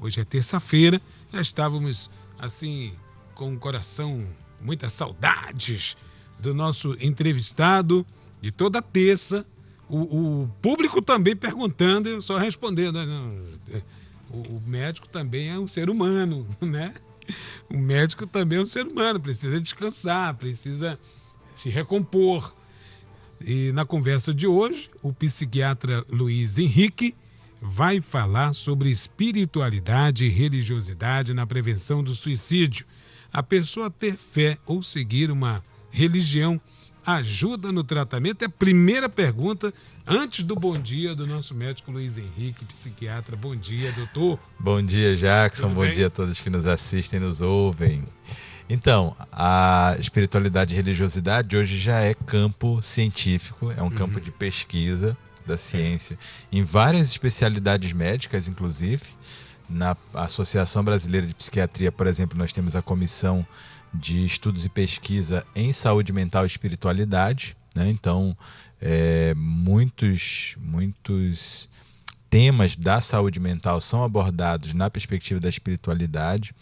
Hoje é terça-feira, já estávamos assim com o coração, muitas saudades do nosso entrevistado de toda terça. O público também perguntando, eu só respondendo. O médico também é um ser humano, né? O médico também é um ser humano, precisa descansar, precisa se recompor. E na conversa de hoje, o psiquiatra Luiz Henrique vai falar sobre espiritualidade e religiosidade na prevenção do suicídio. A pessoa ter fé ou seguir uma religião ajuda no tratamento? É a primeira pergunta antes do bom dia do nosso médico Luiz Henrique, psiquiatra. Bom dia, doutor. Bom dia, Jackson. Bom dia a todos que nos assistem e nos ouvem. Então, a espiritualidade e religiosidade hoje já é campo científico, é um campo de pesquisa da ciência, em várias especialidades médicas, inclusive. Na Associação Brasileira de Psiquiatria, por exemplo, nós temos a Comissão de Estudos e Pesquisa em Saúde Mental e Espiritualidade, né? Então, muitos temas da saúde mental são abordados na perspectiva da espiritualidade.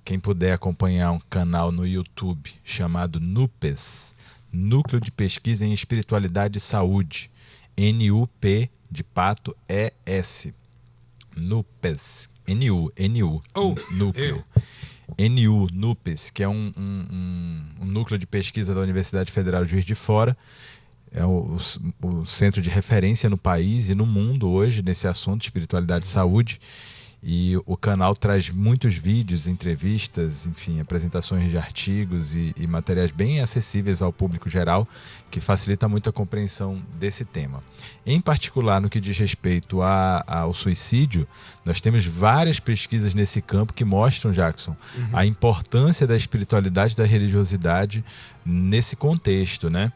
Quem puder acompanhar um canal no YouTube chamado NUPES, Núcleo de Pesquisa em Espiritualidade e Saúde, NUP de pato ES, NUPES, Núcleo. NUPES, que é um núcleo de pesquisa da Universidade Federal de Juiz de Fora, é o centro de referência no país e no mundo hoje nesse assunto, espiritualidade e saúde. E o canal traz muitos vídeos, entrevistas, enfim, apresentações de artigos e materiais bem acessíveis ao público geral, que facilita muito a compreensão desse tema. Em particular, no que diz respeito ao suicídio, nós temos várias pesquisas nesse campo que mostram, Jackson, a importância da espiritualidade e da religiosidade nesse contexto, né?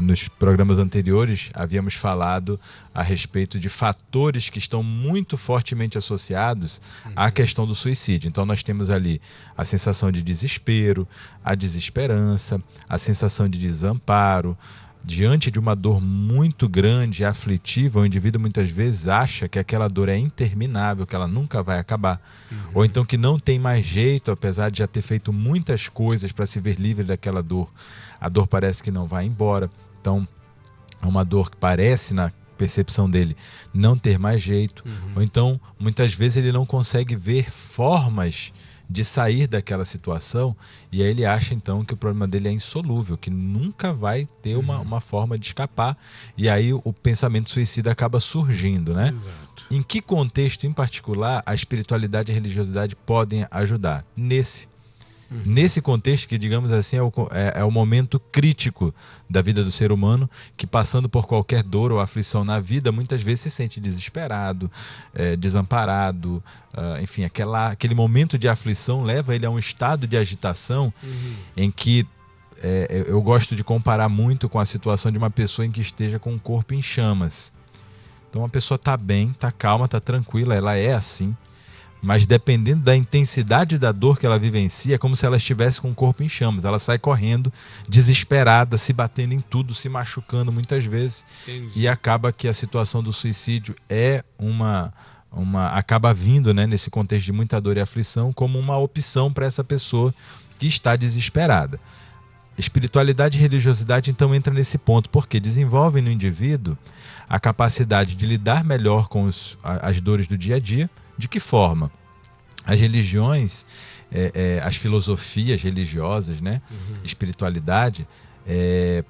Nos programas anteriores havíamos falado a respeito de fatores que estão muito fortemente associados à questão do suicídio. Então nós temos ali a sensação de desespero, a desesperança, a sensação de desamparo. Diante de uma dor muito grande e aflitiva, o indivíduo muitas vezes acha que aquela dor é interminável, que ela nunca vai acabar. Ou então que não tem mais jeito, apesar de já ter feito muitas coisas para se ver livre daquela dor. A dor parece que não vai embora. Então, é uma dor que parece, na percepção dele, não ter mais jeito. Ou então, muitas vezes ele não consegue ver formas de sair daquela situação, e aí ele acha então que o problema dele é insolúvel, que nunca vai ter uma forma de escapar, e aí o pensamento suicida acaba surgindo, né? Exato. Em que contexto em particular a espiritualidade e a religiosidade podem ajudar? Nesse contexto que, digamos assim, é o momento crítico da vida do ser humano, que passando por qualquer dor ou aflição na vida, muitas vezes se sente desesperado, desamparado, enfim, aquele momento de aflição leva ele a um estado de agitação em que eu gosto de comparar muito com a situação de uma pessoa em que esteja com o corpo em chamas. Então a pessoa está bem, está calma, está tranquila, ela é assim. Mas dependendo da intensidade da dor que ela vivencia, é como se ela estivesse com o corpo em chamas. Ela sai correndo, desesperada, se batendo em tudo, se machucando muitas vezes. Entendi. E acaba que a situação do suicídio acaba vindo, né, nesse contexto de muita dor e aflição, como uma opção para essa pessoa que está desesperada. Espiritualidade e religiosidade então entra nesse ponto, porque desenvolvem no indivíduo a capacidade de lidar melhor com as dores do dia a dia. De que forma? As religiões, as filosofias religiosas, né? Espiritualidade,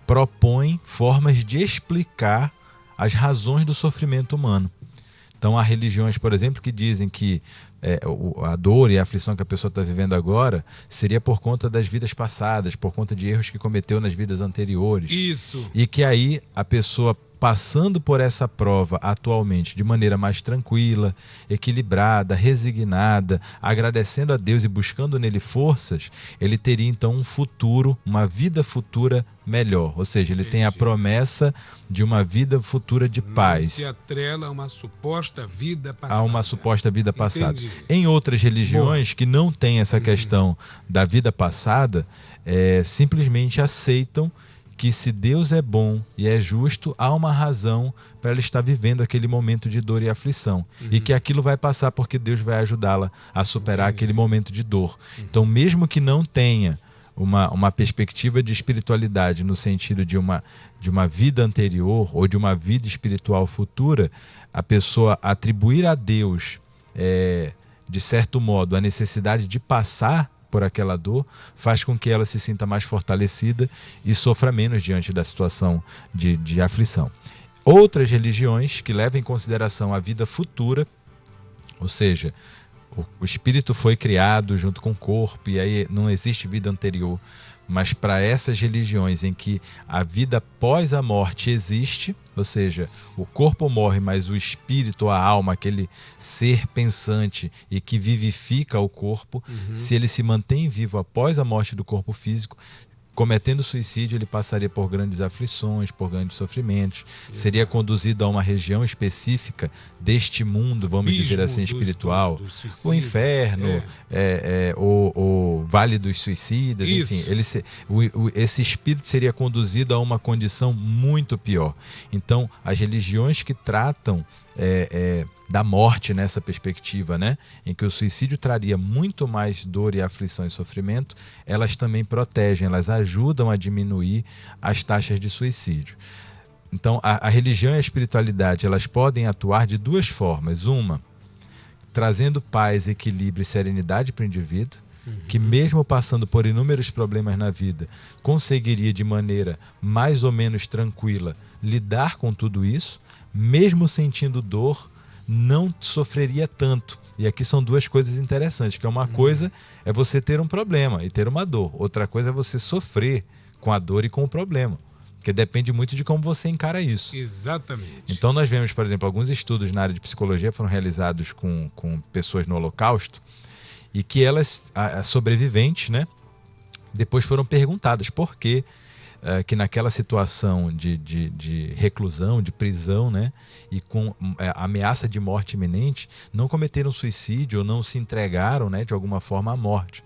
propõem formas de explicar as razões do sofrimento humano. Então há religiões, por exemplo, que dizem que a dor e a aflição que a pessoa está vivendo agora seria por conta das vidas passadas, por conta de erros que cometeu nas vidas anteriores. Isso. E que aí a pessoa, passando por essa prova atualmente de maneira mais tranquila, equilibrada, resignada, agradecendo a Deus e buscando nele forças, ele teria então um futuro, uma vida futura melhor. Ou seja, ele tem a promessa de uma vida futura de paz. Se atrela a uma suposta vida passada. A uma suposta vida passada. Entendi. Em outras religiões que não têm essa questão da vida passada, simplesmente aceitam que se Deus é bom e é justo, há uma razão para ela estar vivendo aquele momento de dor e aflição. E que aquilo vai passar porque Deus vai ajudá-la a superar aquele momento de dor. Então, mesmo que não tenha uma perspectiva de espiritualidade no sentido de uma vida anterior ou de uma vida espiritual futura, a pessoa atribuir a Deus, de certo modo, a necessidade de passar por aquela dor, faz com que ela se sinta mais fortalecida e sofra menos diante da situação de aflição. Outras religiões que levam em consideração a vida futura, ou seja, o espírito foi criado junto com o corpo e aí não existe vida anterior, mas para essas religiões em que a vida após a morte existe, ou seja, o corpo morre, mas o espírito, a alma, aquele ser pensante e que vivifica o corpo, se ele se mantém vivo após a morte do corpo físico, cometendo suicídio, ele passaria por grandes aflições, por grandes sofrimentos, seria conduzido a uma região específica desse mundo, vamos dizer assim, espiritual, o inferno, o Vale dos Suicidas, enfim, esse espírito seria conduzido a uma condição muito pior. Então, as religiões que tratam da morte nessa perspectiva, né, em que o suicídio traria muito mais dor e aflição e sofrimento, elas também protegem, elas ajudam a diminuir as taxas de suicídio. Então, a religião e a espiritualidade, elas podem atuar de duas formas. Uma, trazendo paz, equilíbrio e serenidade para o indivíduo, que mesmo passando por inúmeros problemas na vida, conseguiria de maneira mais ou menos tranquila lidar com tudo isso, mesmo sentindo dor, não sofreria tanto. E aqui são duas coisas interessantes, que uma coisa é você ter um problema e ter uma dor, outra coisa é você sofrer com a dor e com o problema, porque depende muito de como você encara isso. Exatamente. Então nós vemos, por exemplo, alguns estudos na área de psicologia foram realizados com pessoas no Holocausto, e que elas, sobreviventes, né, depois foram perguntadas por que que naquela situação de reclusão, de prisão, né, e com ameaça de morte iminente, não cometeram suicídio ou não se entregaram, né, de alguma forma à morte.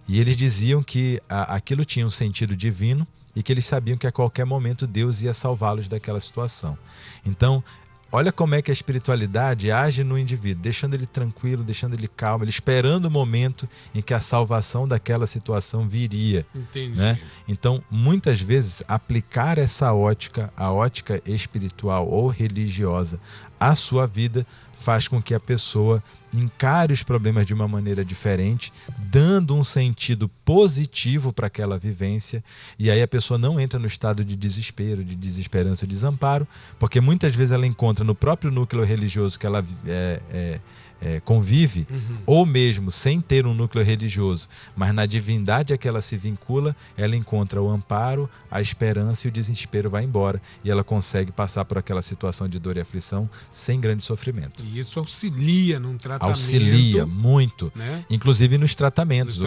E eles diziam que aquilo tinha um sentido divino e que eles sabiam que a qualquer momento Deus ia salvá-los daquela situação. Então, olha como é que a espiritualidade age no indivíduo, deixando ele tranquilo, deixando ele calmo, ele esperando o momento em que a salvação daquela situação viria. Entendi. Né? Então, muitas vezes, aplicar essa ótica, a ótica espiritual ou religiosa, à sua vida, faz com que a pessoa encare os problemas de uma maneira diferente, dando um sentido positivo para aquela vivência, e aí a pessoa não entra no estado de desespero, de desesperança, de desamparo, porque muitas vezes ela encontra no próprio núcleo religioso que ela convive, ou mesmo sem ter um núcleo religioso, mas na divindade a que ela se vincula, ela encontra o amparo, a esperança, e o desespero vai embora, e ela consegue passar por aquela situação de dor e aflição sem grande sofrimento. E isso auxilia num tratamento. Auxilia muito, né? Inclusive nos tratamentos.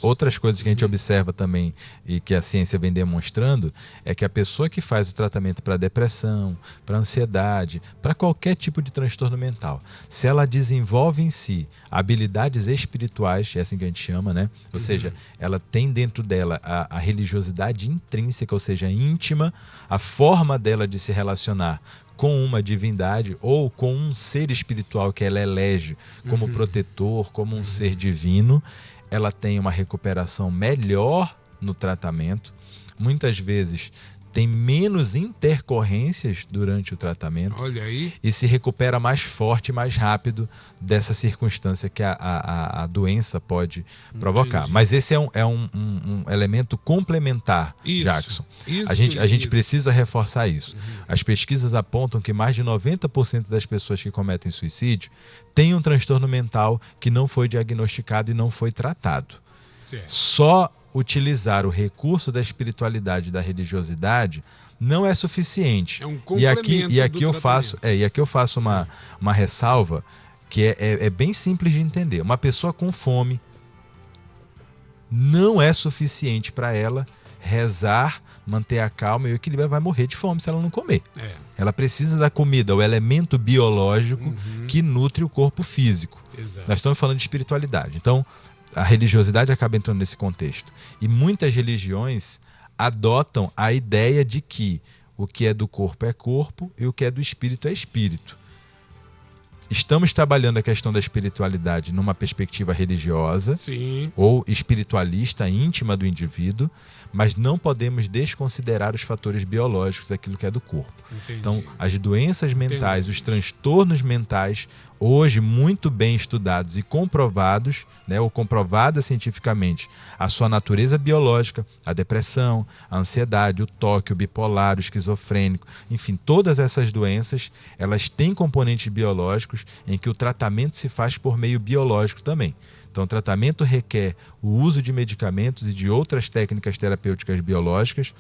Outras coisas que a gente observa também e que a ciência vem demonstrando é que a pessoa que faz o tratamento para depressão, para ansiedade, para qualquer tipo de transtorno mental, se ela desenvolve em si habilidades espirituais, é assim que a gente chama, né? Ou seja, ela tem dentro dela a religiosidade intrínseca, ou seja, íntima, a forma dela de se relacionar com uma divindade ou com um ser espiritual que ela elege como protetor, como um ser divino, ela tem uma recuperação melhor no tratamento, muitas vezes tem menos intercorrências durante o tratamento. Olha aí. E se recupera mais forte e mais rápido dessa circunstância que a doença pode provocar. Entendi. Mas esse é um elemento complementar, Jackson. A gente precisa reforçar isso. As pesquisas apontam que mais de 90% das pessoas que cometem suicídio têm um transtorno mental que não foi diagnosticado e não foi tratado. Certo. Só utilizar o recurso da espiritualidade e da religiosidade não é suficiente. É um complemento e aqui eu faço uma ressalva que é bem simples de entender. Uma pessoa com fome não é suficiente para ela rezar, manter a calma e o equilíbrio. Ela vai morrer de fome se ela não comer. Ela precisa da comida, o elemento biológico que nutre o corpo físico. Exato. Nós estamos falando de espiritualidade. Então, a religiosidade acaba entrando nesse contexto. E muitas religiões adotam a ideia de que o que é do corpo é corpo e o que é do espírito é espírito. Estamos trabalhando a questão da espiritualidade numa perspectiva religiosa, Sim. ou espiritualista, íntima do indivíduo, mas não podemos desconsiderar os fatores biológicos daquilo que é do corpo. Entendi. Então, as doenças mentais, Entendi. os transtornos mentais, hoje muito bem estudados e comprovados, né, ou comprovada cientificamente, a sua natureza biológica, a depressão, a ansiedade, o toque, o bipolar, o esquizofrênico, enfim, todas essas doenças, elas têm componentes biológicos em que o tratamento se faz por meio biológico também. Então, o tratamento requer o uso de medicamentos e de outras técnicas terapêuticas biológicas,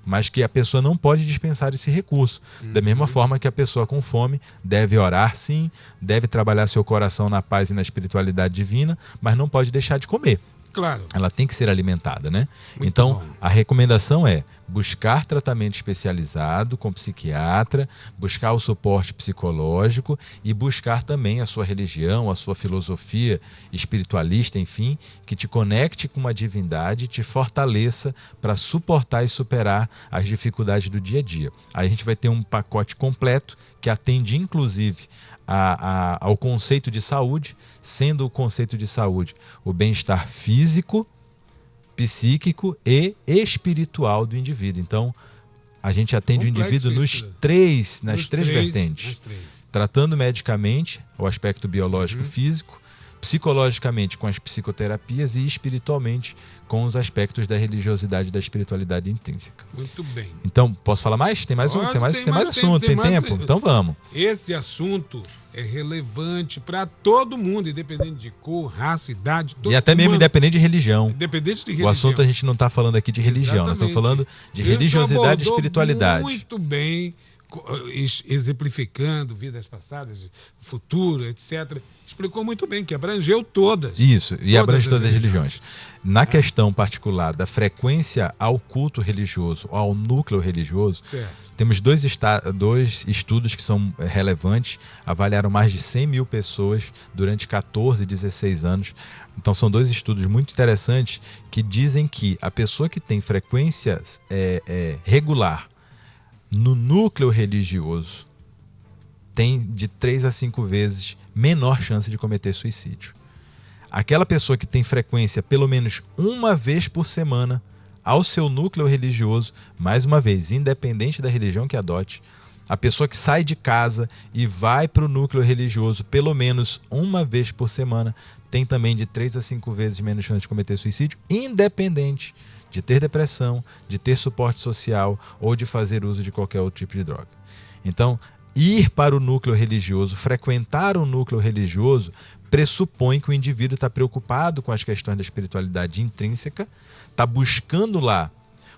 mas que a pessoa não pode dispensar esse recurso. Da mesma forma que a pessoa com fome deve orar, sim, deve trabalhar seu coração na paz e na espiritualidade divina, mas não pode deixar de comer. Claro. Ela tem que ser alimentada, né? Muito Então, bom. a recomendação é buscar tratamento especializado com psiquiatra, buscar o suporte psicológico e buscar também a sua religião, a sua filosofia espiritualista, enfim, que te conecte com uma divindade e te fortaleça para suportar e superar as dificuldades do dia a dia. Aí a gente vai ter um pacote completo que atende, inclusive, ao conceito de saúde, sendo o conceito de saúde o bem-estar físico, psíquico e espiritual do indivíduo. Então, a gente atende o indivíduo nas três vertentes, tratando medicamente o aspecto biológico físico, psicologicamente com as psicoterapias e espiritualmente com os aspectos da religiosidade e da espiritualidade intrínseca. Muito bem. Então, posso falar mais? Tem mais assunto, tem tempo? Então vamos. Esse assunto é relevante para todo mundo, independente de cor, raça, idade. E até mesmo independente de religião. Independente de religião. O assunto a gente não está falando aqui de religião, nós estamos falando de religiosidade e espiritualidade. Muito bem, exemplificando vidas passadas, futuro, etc. Explicou muito bem, que abrangeu todas. Isso, e abrange todas as religiões. Na questão particular da frequência ao culto religioso, ao núcleo religioso, certo. Temos dois estudos que são relevantes, avaliaram mais de 100 mil pessoas durante 14 e 16 anos. Então são dois estudos muito interessantes que dizem que a pessoa que tem frequência regular no núcleo religioso tem de 3 a 5 vezes menor chance de cometer suicídio. Aquela pessoa que tem frequência pelo menos uma vez por semana ao seu núcleo religioso, mais uma vez, independente da religião que adote, a pessoa que sai de casa e vai para o núcleo religioso pelo menos uma vez por semana tem também de 3 a 5 vezes menos chance de cometer suicídio, independente de ter depressão, de ter suporte social ou de fazer uso de qualquer outro tipo de droga. Então, ir para o núcleo religioso, frequentar o núcleo religioso, pressupõe que o indivíduo está preocupado com as questões da espiritualidade intrínseca, está buscando lá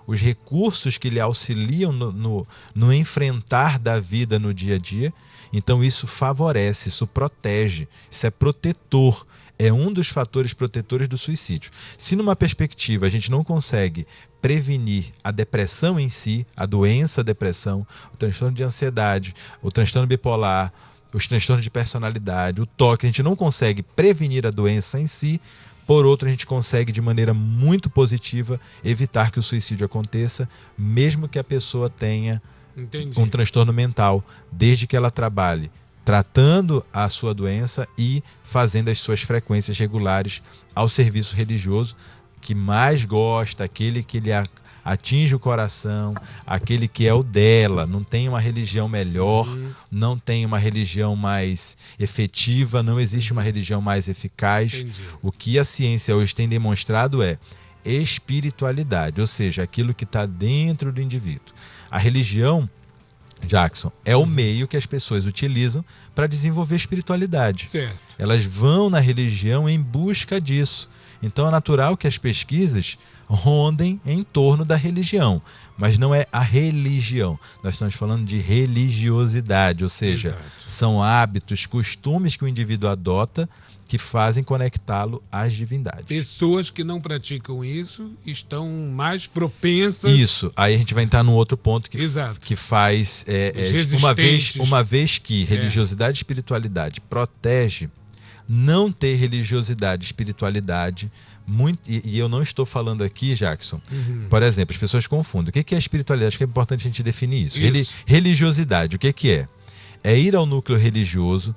os recursos que lhe auxiliam no enfrentar da vida no dia a dia. Então isso favorece, isso protege, isso é protetor, é um dos fatores protetores do suicídio. Se numa perspectiva a gente não consegue prevenir a depressão em si, a doença depressão, o transtorno de ansiedade, o transtorno bipolar, os transtornos de personalidade, o toque, a gente não consegue prevenir a doença em si. Por outro, a gente consegue, de maneira muito positiva, evitar que o suicídio aconteça, mesmo que a pessoa tenha um transtorno mental, desde que ela trabalhe tratando a sua doença e fazendo as suas frequências regulares ao serviço religioso que mais gosta, aquele que lhe atinge o coração, aquele que é o dela. Não tem uma religião melhor, não tem uma religião mais efetiva, não existe uma religião mais eficaz. Entendi. O que a ciência hoje tem demonstrado é espiritualidade, ou seja, aquilo que está dentro do indivíduo. A religião, Jackson, é o meio que as pessoas utilizam para desenvolver espiritualidade. Certo. Elas vão na religião em busca disso. Então é natural que as pesquisas rondem em torno da religião, mas não é a religião. Nós estamos falando de religiosidade, ou seja, exato, são hábitos, costumes que o indivíduo adota que fazem conectá-lo às divindades. Pessoas que não praticam isso estão mais propensas... Isso, aí a gente vai entrar num outro ponto que faz... uma vez que religiosidade e espiritualidade protege, não ter religiosidade e espiritualidade e eu não estou falando aqui, Jackson, por exemplo, as pessoas confundem. O que é espiritualidade? Acho que é importante a gente definir isso. Religiosidade, o que é? É ir ao núcleo religioso,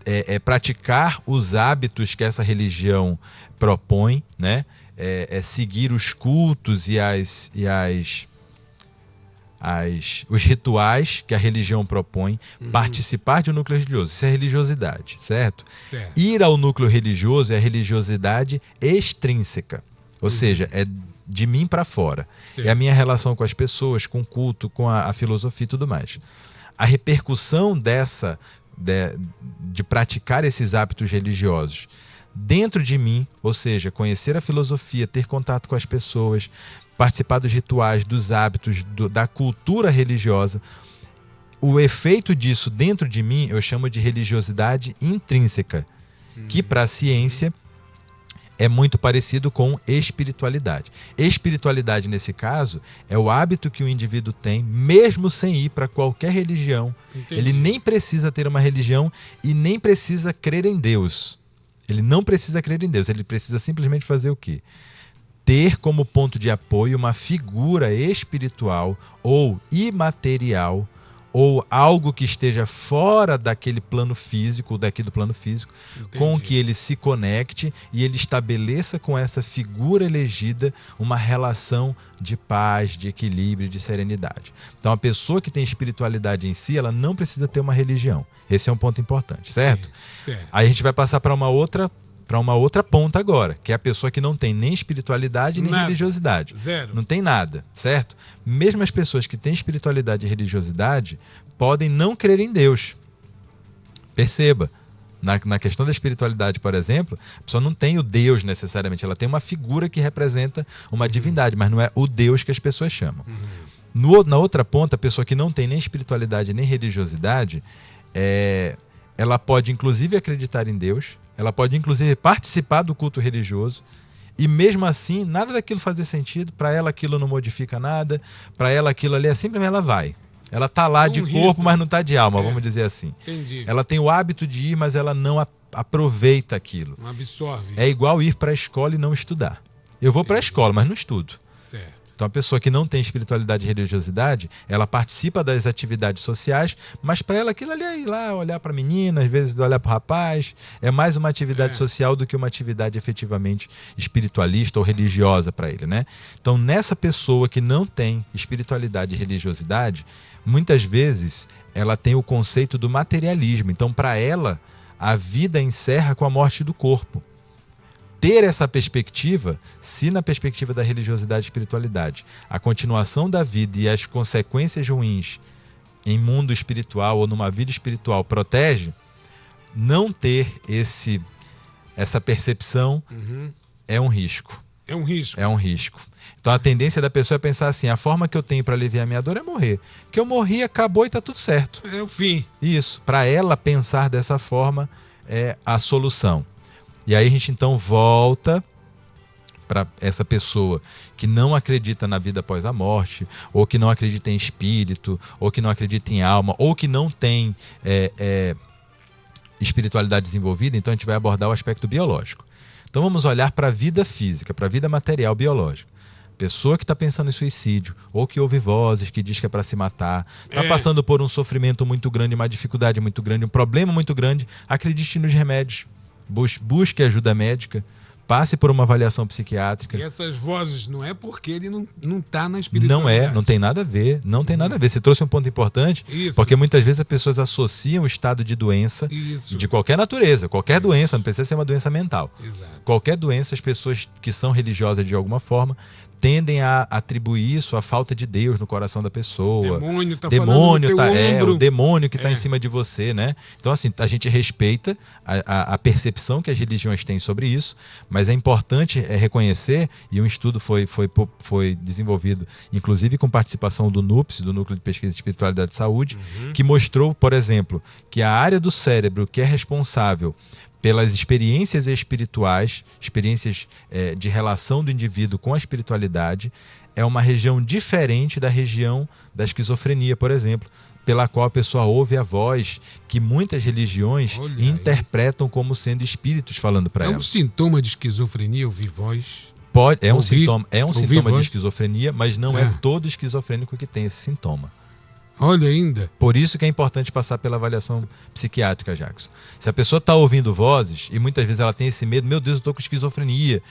é praticar os hábitos que essa religião propõe, né? É seguir os cultos e os rituais que a religião propõe, participar de um núcleo religioso. Isso é religiosidade, certo? Ir ao núcleo religioso é a religiosidade extrínseca, ou seja, é de mim para fora. É a minha relação com as pessoas, com o culto, com a filosofia e tudo mais. A repercussão de praticar esses hábitos religiosos dentro de mim, ou seja, conhecer a filosofia, ter contato com as pessoas, participar dos rituais, dos hábitos, da cultura religiosa, o efeito disso dentro de mim eu chamo de religiosidade intrínseca, que para a ciência é muito parecido com espiritualidade. Espiritualidade, nesse caso, é o hábito que o indivíduo tem, mesmo sem ir para qualquer religião. Entendi. Ele nem precisa ter uma religião e nem precisa crer em Deus. Ele não precisa crer em Deus, ele precisa simplesmente fazer o quê? Ter como ponto de apoio uma figura espiritual ou imaterial, ou algo que esteja fora daquele plano físico, daqui do plano físico, entendi, com que ele se conecte e ele estabeleça com essa figura elegida uma relação de paz, de equilíbrio, de serenidade. Então, a pessoa que tem espiritualidade em si, ela não precisa ter uma religião. Esse é um ponto importante, certo? Certo. Aí a gente vai passar para uma outra ponta agora, que é a pessoa que não tem nem espiritualidade nem religiosidade. Zero. Não tem nada, certo? Mesmo as pessoas que têm espiritualidade e religiosidade podem não crer em Deus. Perceba, na questão da espiritualidade, por exemplo, a pessoa não tem o Deus necessariamente, ela tem uma figura que representa uma divindade, mas não é o Deus que as pessoas chamam. Na outra ponta, a pessoa que não tem nem espiritualidade nem religiosidade, ela pode inclusive acreditar em Deus, ela pode inclusive participar do culto religioso, e mesmo assim, nada daquilo fazer sentido, para ela aquilo não modifica nada, para ela aquilo ali é simplesmente ela vai. Ela está lá de corpo, mas não está de alma, vamos dizer assim. Entendi. Ela tem o hábito de ir, mas ela não aproveita aquilo. Não absorve. É igual ir para a escola e não estudar. Eu vou para a escola, mas não estudo. Certo. Então, a pessoa que não tem espiritualidade e religiosidade, ela participa das atividades sociais, mas para ela aquilo ali é ir lá, olhar para a menina, às vezes olhar para o rapaz, é mais uma atividade social do que uma atividade efetivamente espiritualista ou religiosa para ele, né? Então, nessa pessoa que não tem espiritualidade e religiosidade, muitas vezes ela tem o conceito do materialismo. Então, para ela, a vida encerra com a morte do corpo. Ter essa perspectiva, se na perspectiva da religiosidade e espiritualidade, a continuação da vida e as consequências ruins em mundo espiritual ou numa vida espiritual protege, não ter essa percepção é um risco. É um risco. É um risco. Então a tendência da pessoa é pensar assim, a forma que eu tenho para aliviar a minha dor é morrer. Que eu morri, acabou e está tudo certo. É o fim. Isso. Para ela pensar dessa forma é a solução. E aí a gente então volta para essa pessoa que não acredita na vida após a morte, ou que não acredita em espírito, ou que não acredita em alma, ou que não tem espiritualidade desenvolvida. Então a gente vai abordar o aspecto biológico. Então vamos olhar para a vida física, para a vida material biológica. Pessoa que está pensando em suicídio, ou que ouve vozes que diz que é para se matar, está passando por um sofrimento muito grande, uma dificuldade muito grande, um problema muito grande, acredite nos remédios. Busque ajuda médica, passe por uma avaliação psiquiátrica. E essas vozes não é porque ele não está na espiritualidade. Não tem nada a ver, não tem nada a ver. Você trouxe um ponto importante, porque muitas vezes as pessoas associam o estado de doença de qualquer natureza, qualquer doença, não precisa ser uma doença mental. Exato. Qualquer doença, as pessoas que são religiosas de alguma forma tendem a atribuir isso à falta de Deus no coração da pessoa. O demônio que está em cima de você, né? Então, assim, a gente respeita a percepção que as religiões têm sobre isso, mas é importante reconhecer, e um estudo foi desenvolvido, inclusive com participação do NUPS, do Núcleo de Pesquisa de Espiritualidade e Saúde, que mostrou, por exemplo, que a área do cérebro que é responsável pelas experiências espirituais, experiências de relação do indivíduo com a espiritualidade, é uma região diferente da região da esquizofrenia, por exemplo, pela qual a pessoa ouve a voz, que muitas religiões interpretam como sendo espíritos falando para ela. É um sintoma de esquizofrenia ouvir voz? É um sintoma de esquizofrenia, mas não é todo esquizofrênico que tem esse sintoma. Olha ainda. Por isso que é importante passar pela avaliação psiquiátrica, Jackson. Se a pessoa está ouvindo vozes, e muitas vezes ela tem esse medo, meu Deus, eu estou com esquizofrenia,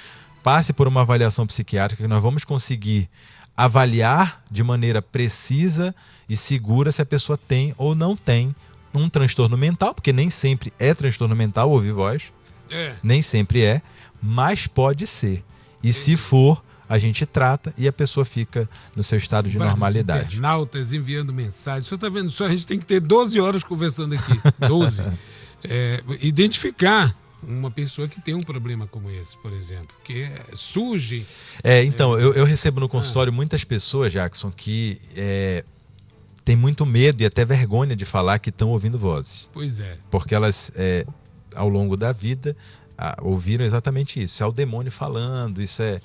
passe por uma avaliação psiquiátrica que nós vamos conseguir avaliar de maneira precisa e segura se a pessoa tem ou não tem um transtorno mental, porque nem sempre é transtorno mental ouvir voz, nem sempre é, mas pode ser. E se for, a gente trata e a pessoa fica no seu estado de normalidade. Internautas enviando mensagens. O senhor está vendo só? A gente tem que ter 12 horas conversando aqui. 12. Identificar uma pessoa que tem um problema como esse, por exemplo, que surge... Então, eu recebo no consultório muitas pessoas, Jackson, que têm muito medo e até vergonha de falar que estão ouvindo vozes. Pois é. Porque elas, ao longo da vida... ouviram exatamente isso. É o demônio falando, isso é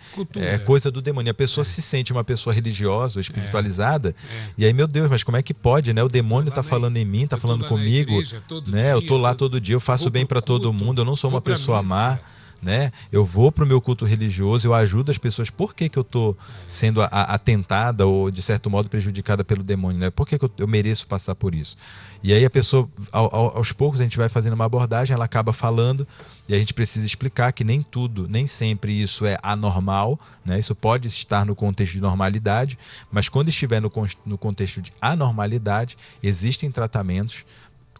coisa do demônio. A pessoa se sente uma pessoa religiosa ou espiritualizada, e aí, meu Deus, mas como é que pode, né? O demônio está falando em mim, está falando comigo, igreja, né? Eu estou lá todo dia, eu faço bem para todo mundo, eu não sou uma pessoa má, né? Eu vou para o meu culto religioso, eu ajudo as pessoas. Por que eu estou sendo atentada ou, de certo modo, prejudicada pelo demônio, né? Por que eu mereço passar por isso? E aí a pessoa, aos poucos, a gente vai fazendo uma abordagem, ela acaba falando, e a gente precisa explicar que nem tudo, nem sempre isso é anormal, né? Isso pode estar no contexto de normalidade, mas quando estiver no contexto de anormalidade, existem tratamentos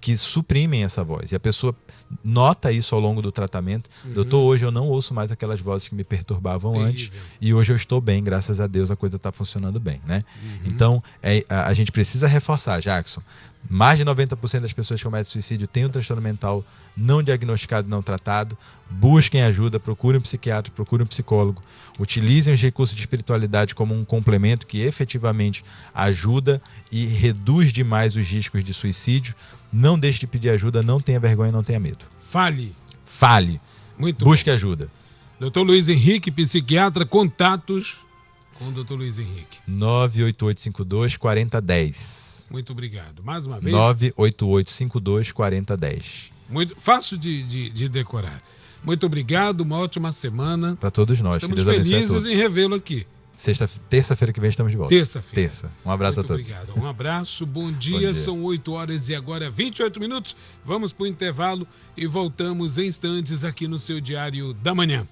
que suprimem essa voz. E a pessoa nota isso ao longo do tratamento. Doutor, hoje eu não ouço mais aquelas vozes que me perturbavam antes, e hoje eu estou bem, graças a Deus a coisa está funcionando bem, né? Então, a gente precisa reforçar, Jackson. Mais de 90% das pessoas que cometem suicídio têm um transtorno mental não diagnosticado, não tratado. Busquem ajuda, procurem um psiquiatra, procurem um psicólogo. Utilizem os recursos de espiritualidade como um complemento que efetivamente ajuda e reduz demais os riscos de suicídio. Não deixe de pedir ajuda, não tenha vergonha, não tenha medo. Fale. Busque ajuda. Dr. Luiz Henrique, psiquiatra, contatos com o Dr. Luiz Henrique. 98852-4010. Muito obrigado. Mais uma vez. 98852-4010. Muito fácil de decorar. Muito obrigado, uma ótima semana. Para todos nós. Estamos felizes em revê-lo aqui. Terça-feira que vem estamos de volta. Terça-feira. Um abraço a todos. Obrigado. Um abraço, bom dia. São 8 horas e agora 28 minutos. Vamos para o intervalo e voltamos em instantes aqui no seu Diário da Manhã.